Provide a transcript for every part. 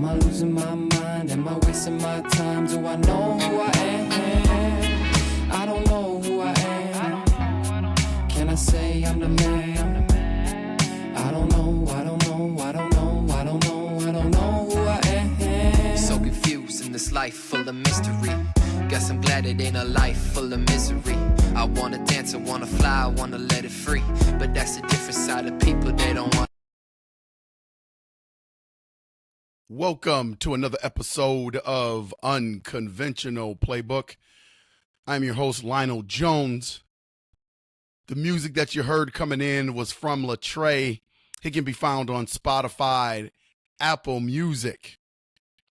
Am I losing my mind? Am I wasting my time? Do I know who I am? I don't know who I am. Can I say I'm the man? I don't know, I don't know, I don't know, I don't know, I don't know who I am. So confused in this life full of mystery. Guess I'm glad it ain't a life full of misery. I wanna dance, I wanna fly, I wanna let it free. But that's a different side of people, they don't want. Welcome to another episode of Unconventional Playbook. I'm your host, Lionel Jones. The music that you heard coming in was from Latreille. He can be found on Spotify, Apple Music.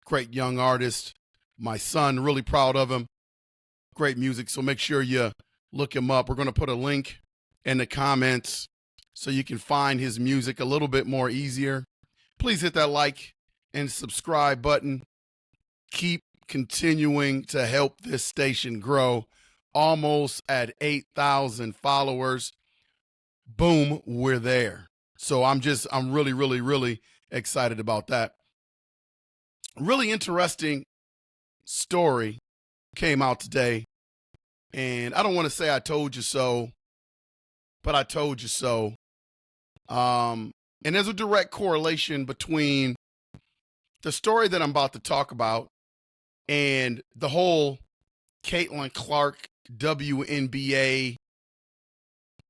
Great young artist. My son, really proud of him. Great music, so make sure you look him up. We're going to put a link in the comments so you can find his music a little bit more easier. Please hit that like and subscribe button. Keep continuing to help this station grow. Almost at 8,000 followers. Boom, we're there. So I'm really excited about that. Really interesting story came out today. And I don't want to say I told you so, but I told you so. And there's a direct correlation between the story that I'm about to talk about and the whole Caitlin Clark WNBA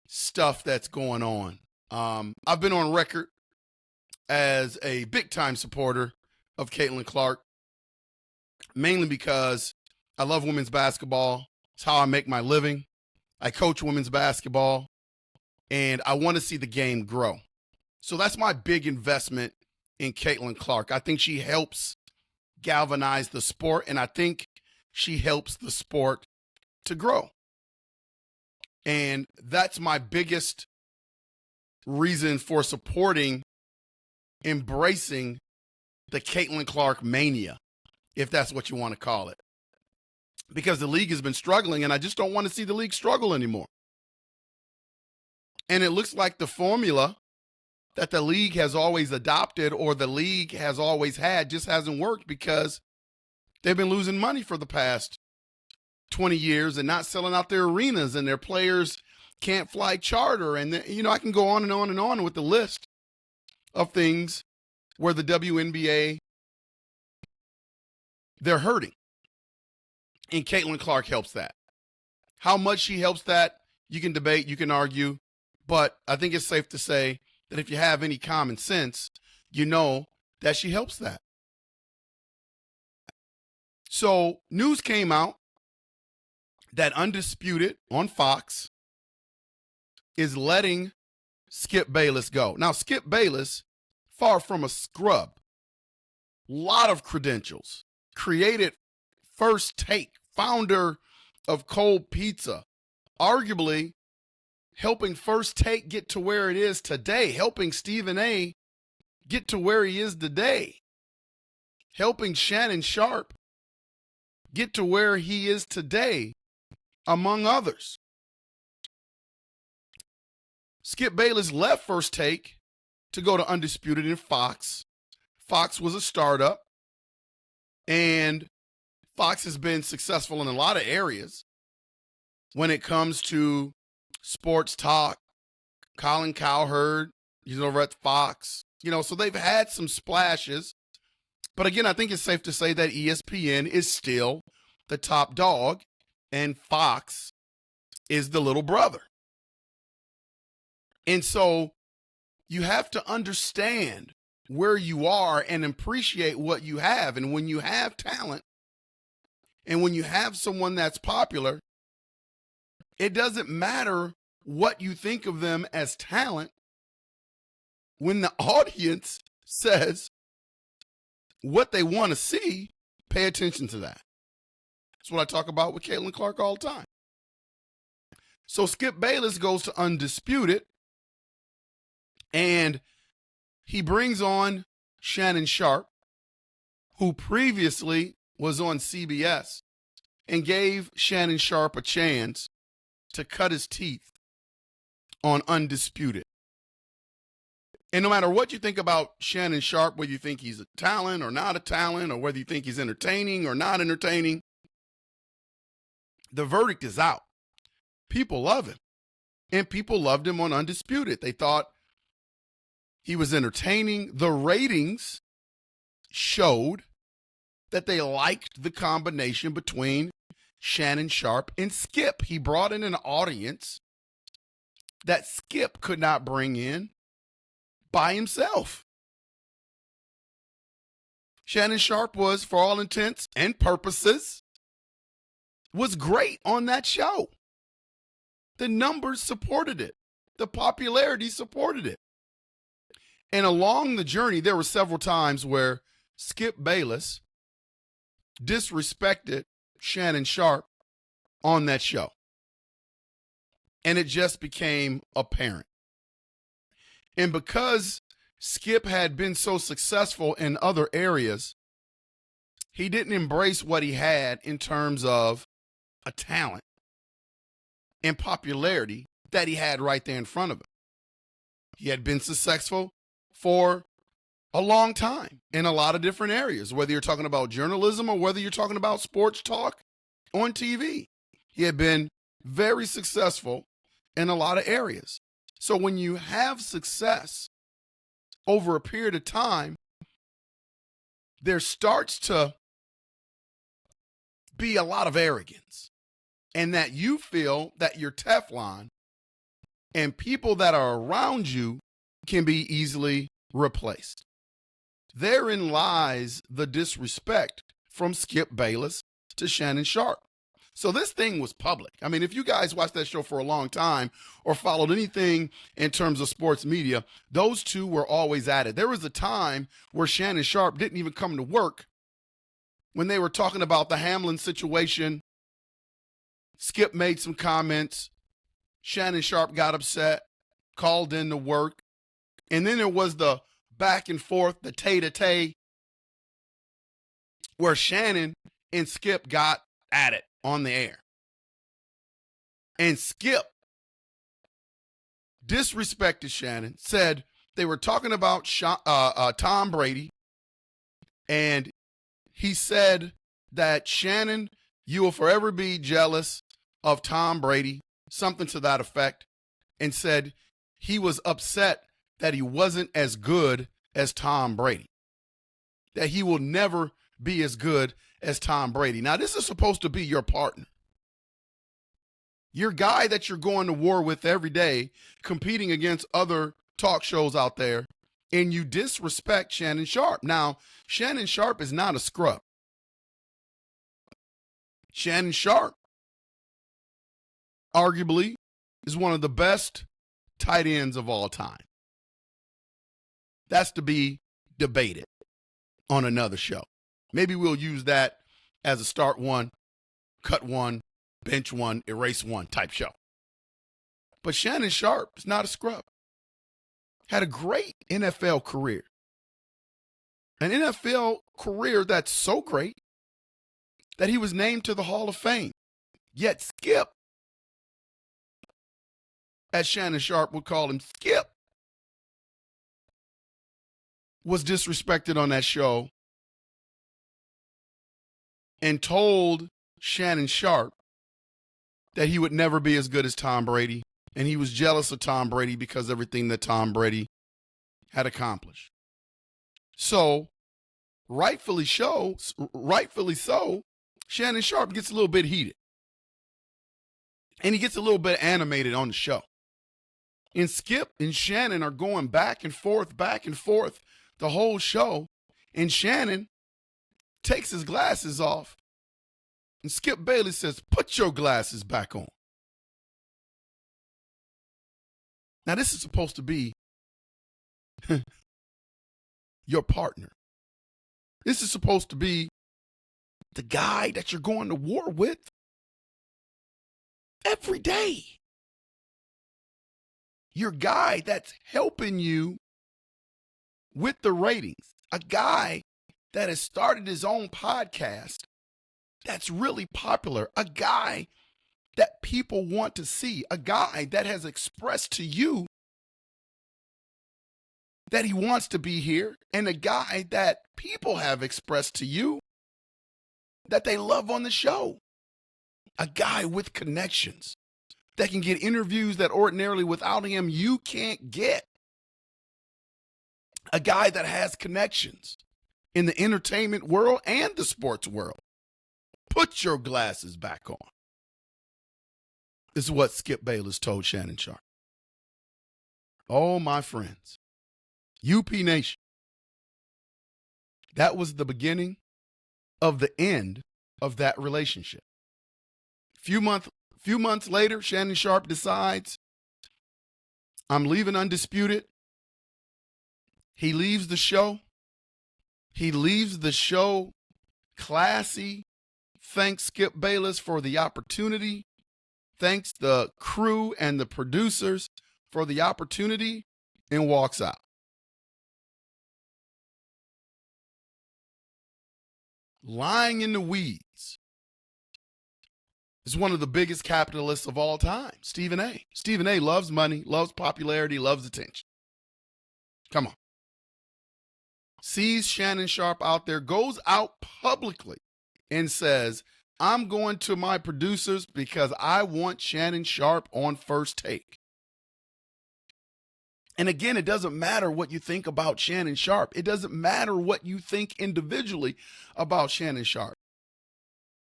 stuff that's going on. I've been on record as a big-time supporter of Caitlin Clark, mainly because I love women's basketball. It's how I make my living. I coach women's basketball, and I want to see the game grow. So that's my big investment in Caitlin Clark. I think she helps galvanize the sport, and I think she helps the sport to grow. And that's my biggest reason for supporting, embracing the Caitlin Clark mania, if that's what you want to call it. Because the league has been struggling, and I just don't want to see the league struggle anymore. And it looks like the formula that the league has always adopted or the league has always had just hasn't worked because they've been losing money for the past 20 years and not selling out their arenas, and their players can't fly charter. And, I can go on and on and on with the list of things where the WNBA, they're hurting. And Caitlin Clark helps that. How much she helps that, you can debate, you can argue, but I think it's safe to say that if you have any common sense, you know that she helps that. So news came out that Undisputed on Fox is letting Skip Bayless go. Now, Skip Bayless, far from a scrub, lot of credentials, created First Take, founder of Cold Pizza, arguably helping First Take get to where it is today, helping Stephen A. get to where he is today, helping Shannon Sharpe get to where he is today, among others. Skip Bayless left First Take to go to Undisputed in Fox. Fox was a startup, and Fox has been successful in a lot of areas when it comes to sports talk. Colin Cowherd, he's over at Fox. So they've had some splashes. But again, I think it's safe to say that ESPN is still the top dog, and Fox is the little brother. And so you have to understand where you are and appreciate what you have. And when you have talent, and when you have someone that's popular, it doesn't matter what you think of them as talent. When the audience says what they want to see, pay attention to that. That's what I talk about with Caitlin Clark all the time. So Skip Bayless goes to Undisputed, and he brings on Shannon Sharpe, who previously was on CBS, and gave Shannon Sharpe a chance to cut his teeth on Undisputed. And no matter what you think about Shannon Sharpe, whether you think he's a talent or not a talent, or whether you think he's entertaining or not entertaining, the verdict is out. People love him. And people loved him on Undisputed. They thought he was entertaining. The ratings showed that they liked the combination between Shannon Sharpe and Skip. He brought in an audience that Skip could not bring in by himself. Shannon Sharpe was, for all intents and purposes, was great on that show. The numbers supported it. The popularity supported it. And along the journey, there were several times where Skip Bayless disrespected Shannon Sharpe on that show. And it just became apparent. And because Skip had been so successful in other areas, he didn't embrace what he had in terms of a talent and popularity that he had right there in front of him. He had been successful for a long time in a lot of different areas, whether you're talking about journalism or whether you're talking about sports talk on TV. He had been very successful in a lot of areas. So when you have success over a period of time, there starts to be a lot of arrogance, and that you feel that you're Teflon and people that are around you can be easily replaced. Therein lies the disrespect from Skip Bayless to Shannon Sharpe. So this thing was public. I mean, if you guys watched that show for a long time or followed anything in terms of sports media, those two were always at it. There was a time where Shannon Sharpe didn't even come to work when they were talking about the Hamlin situation. Skip made some comments. Shannon Sharpe got upset, called in to work. And then there was the back and forth, the tay-to-tay, where Shannon and Skip got at it on the air. And Skip disrespected Shannon, said they were talking about Tom Brady, and he said that, Shannon, you will forever be jealous of Tom Brady, something to that effect, and said he was upset that he wasn't as good as Tom Brady, that he will never be as good as Tom Brady. Now, this is supposed to be your partner, your guy that you're going to war with every day, competing against other talk shows out there, and you disrespect Shannon Sharpe. Now, Shannon Sharpe is not a scrub. Shannon Sharpe, arguably, is one of the best tight ends of all time. That's to be debated on another show. Maybe we'll use that as a start one, cut one, bench one, erase one type show. But Shannon Sharpe is not a scrub. Had a great NFL career. An NFL career that's so great that he was named to the Hall of Fame. Yet Skip, as Shannon Sharpe would call him, Skip, was disrespected on that show and told Shannon Sharpe that he would never be as good as Tom Brady, and he was jealous of Tom Brady because of everything that Tom Brady had accomplished. So, rightfully so, Shannon Sharpe gets a little bit heated. And he gets a little bit animated on the show. And Skip and Shannon are going back and forth the whole show. And Shannon takes his glasses off. And Skip Bayless says, "Put your glasses back on." Now, this is supposed to be your partner. This is supposed to be the guy that you're going to war with every day. Your guy that's helping you with the ratings. A guy that has started his own podcast that's really popular. A guy that people want to see. A guy that has expressed to you that he wants to be here, and a guy that people have expressed to you that they love on the show. A guy with connections that can get interviews that ordinarily without him you can't get. A guy that has connections in the entertainment world and the sports world. Put your glasses back on. This is what Skip Bayless told Shannon Sharpe. Oh, my friends, UP Nation, that was the beginning of the end of that relationship. Few months later, Shannon Sharpe decides, I'm leaving Undisputed. He leaves the show. He leaves the show classy. Thanks Skip Bayless for the opportunity. Thanks the crew and the producers for the opportunity, and walks out. Lying in the weeds is one of the biggest capitalists of all time, Stephen A. Stephen A. loves money, loves popularity, loves attention. Come on. Sees Shannon Sharpe out there, goes out publicly and says, I'm going to my producers because I want Shannon Sharpe on First Take. And again, it doesn't matter what you think about Shannon Sharpe. It doesn't matter what you think individually about Shannon Sharpe.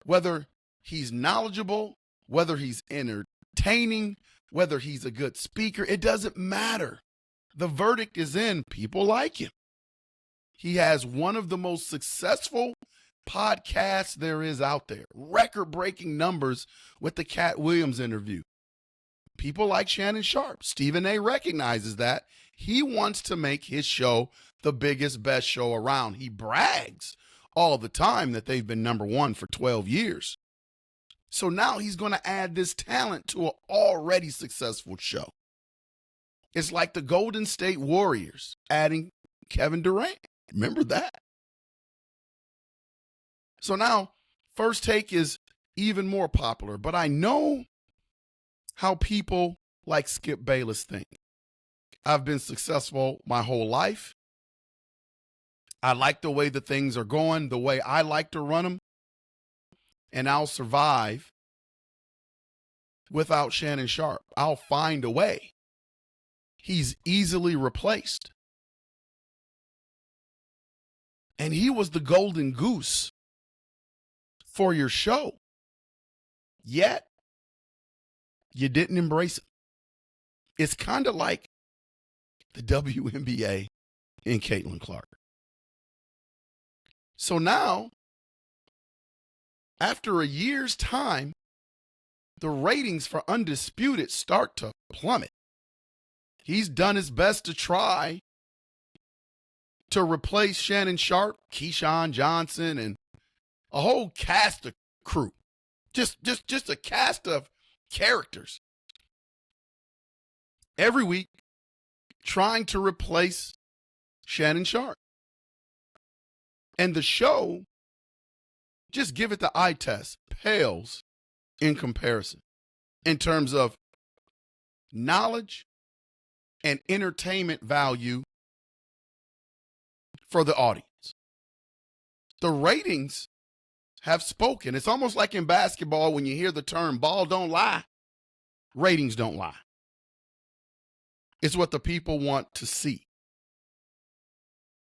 Whether he's knowledgeable, whether he's entertaining, whether he's a good speaker, it doesn't matter. The verdict is in. People like him. He has one of the most successful podcasts there is out there. Record-breaking numbers with the Cat Williams interview. People like Shannon Sharpe. Stephen A. recognizes that. He wants to make his show the biggest, best show around. He brags all the time that they've been number one for 12 years. So now he's going to add this talent to an already successful show. It's like the Golden State Warriors adding Kevin Durant. Remember that? So now First Take is even more popular, but I know how people like Skip Bayless think. I've been successful my whole life. I like the way the things are going, the way I like to run them, and I'll survive without Shannon Sharpe. I'll find a way. He's easily replaced. And he was the golden goose for your show. Yet, you didn't embrace him. It's kind of like the WNBA and Caitlin Clark. So now, after a year's time, the ratings for Undisputed start to plummet. He's done his best to try to replace Shannon Sharpe, Keyshawn Johnson, and a whole cast of crew. Just a cast of characters. Every week, trying to replace Shannon Sharpe. And the show, just give it the eye test, pales in comparison in terms of knowledge and entertainment value for the audience. The ratings have spoken. It's almost like in basketball when you hear the term ball don't lie, ratings don't lie. It's what the people want to see.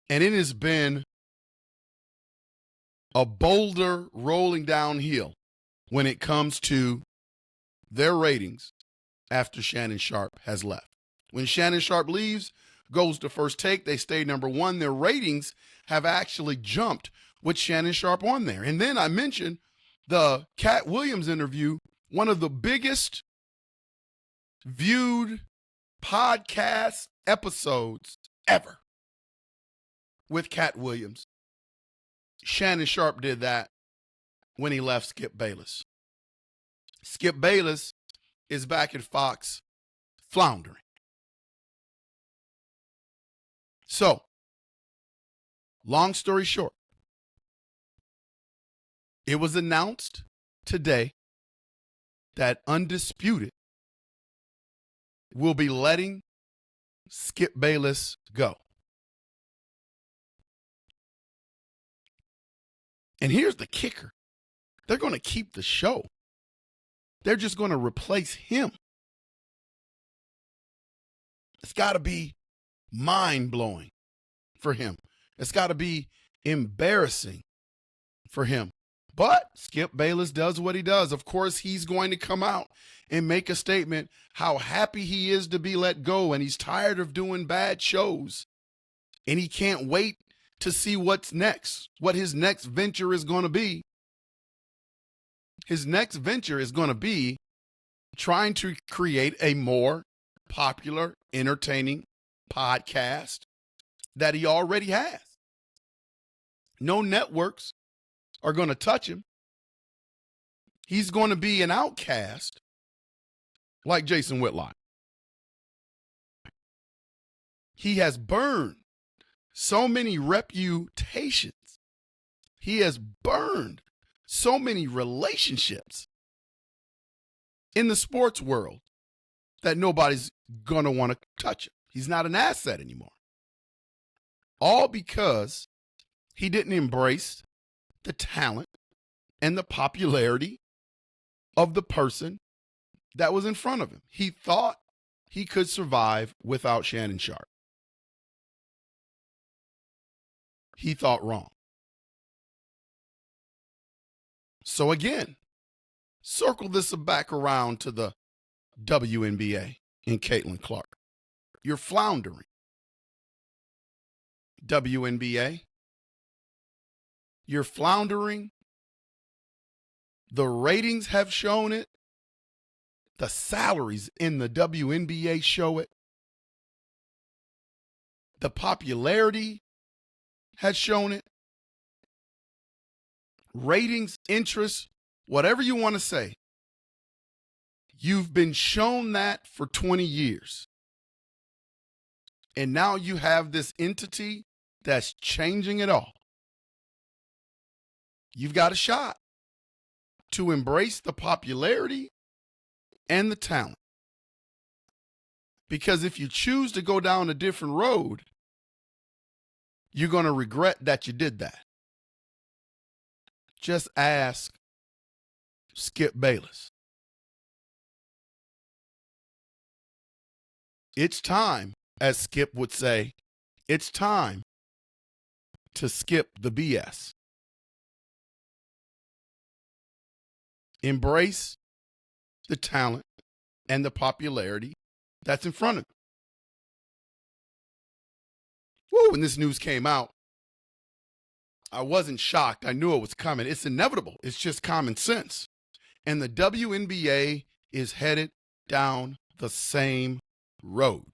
And it has been a boulder rolling downhill when it comes to their ratings after Shannon Sharpe has left. When Shannon Sharpe leaves, goes to First Take, they stay number one. Their ratings have actually jumped with Shannon Sharpe on there. And then I mentioned the Cat Williams interview, one of the biggest viewed podcast episodes ever with Cat Williams. Shannon Sharpe did that when he left Skip Bayless. Skip Bayless is back at Fox floundering. So, long story short, it was announced today that Undisputed will be letting Skip Bayless go. And here's the kicker. They're going to keep the show. They're just going to replace him. It's got to be mind-blowing for him. It's got to be embarrassing for him. But Skip Bayless does what he does. Of course, he's going to come out and make a statement how happy he is to be let go, and he's tired of doing bad shows. And he can't wait to see what's next, what his next venture is going to be. His next venture is going to be trying to create a more popular, entertaining podcast that he already has. No networks are going to touch him. He's going to be an outcast like Jason Whitlock. He has burned so many reputations. He has burned so many relationships in the sports world that nobody's going to want to touch him. He's not an asset anymore. All because he didn't embrace the talent and the popularity of the person that was in front of him. He thought he could survive without Shannon Sharpe. He thought wrong. So again, circle this back around to the WNBA and Caitlin Clark. You're floundering. WNBA, you're floundering. The ratings have shown it. The salaries in the WNBA show it. The popularity has shown it. Ratings, interest, whatever you want to say. You've been shown that for 20 years. And now you have this entity that's changing it all. You've got a shot to embrace the popularity and the talent. Because if you choose to go down a different road, you're going to regret that you did that. Just ask Skip Bayless. It's time, as Skip would say, it's time to skip the BS. Embrace the talent and the popularity that's in front of you. Woo, when this news came out, I wasn't shocked. I knew it was coming. It's inevitable. It's just common sense. And the WNBA is headed down the same road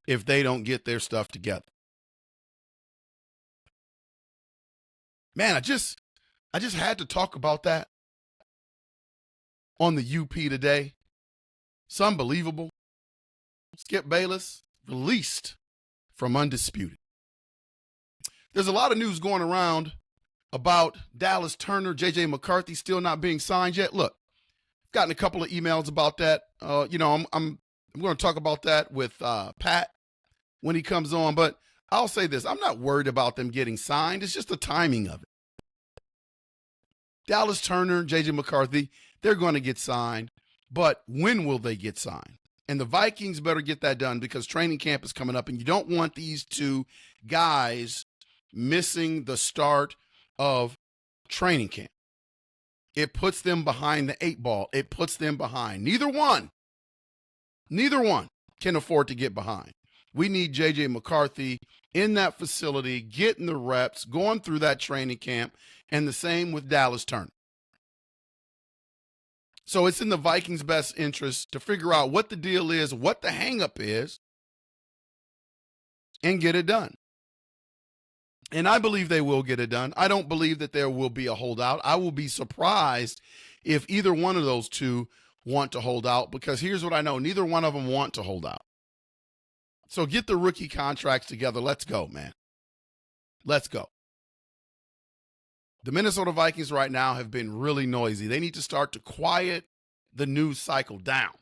if they don't get their stuff together. Man, I just had to talk about that on the UP today. It's unbelievable. Skip Bayless released from Undisputed. There's a lot of news going around about Dallas Turner, J.J. McCarthy still not being signed yet. Look, I've gotten a couple of emails about that. I'm going to talk about that with Pat when he comes on. But I'll say this. I'm not worried about them getting signed. It's just the timing of it. Dallas Turner, J.J. McCarthy, they're going to get signed. But when will they get signed? And the Vikings better get that done because training camp is coming up, and you don't want these two guys missing the start of training camp. It puts them behind the 8 ball. It puts them behind. Neither one can afford to get behind. We need J.J. McCarthy in that facility, getting the reps, going through that training camp, and the same with Dallas Turner. So it's in the Vikings' best interest to figure out what the deal is, what the hang-up is, and get it done. And I believe they will get it done. I don't believe that there will be a holdout. I will be surprised if either one of those two want to hold out, because here's what I know. Neither one of them want to hold out. So get the rookie contracts together. Let's go, man. Let's go. The Minnesota Vikings right now have been really noisy. They need to start to quiet the news cycle down.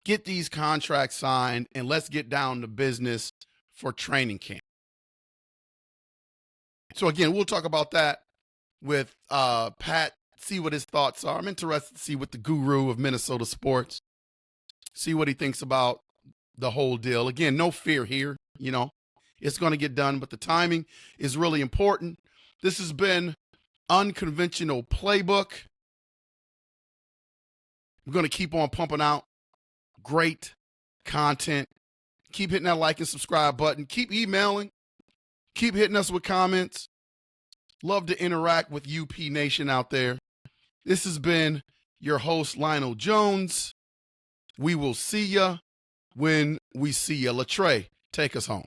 Get these contracts signed, and let's get down to business for training camp. So again, we'll talk about that with Pat, see what his thoughts are. I'm interested to see what the guru of Minnesota sports, see what he thinks about the whole deal. Again, no fear here, it's going to get done, but the timing is really important. This has been Unconventional Playbook. We're going to keep on pumping out great content. Keep hitting that like and subscribe button. Keep emailing. Keep hitting us with comments. Love to interact with UP Nation out there. This has been your host, Lionel Jones. We will see ya when we see ya. Latre, take us home.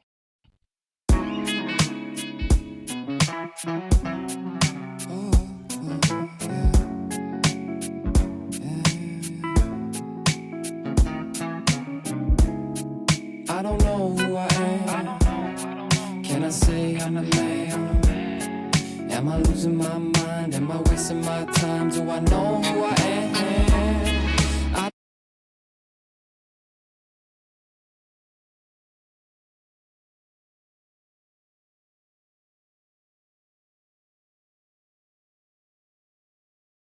I don't know who I am. Can I say I'm the man? Am I losing my mind? Am I wasting my time? Do I know who I am?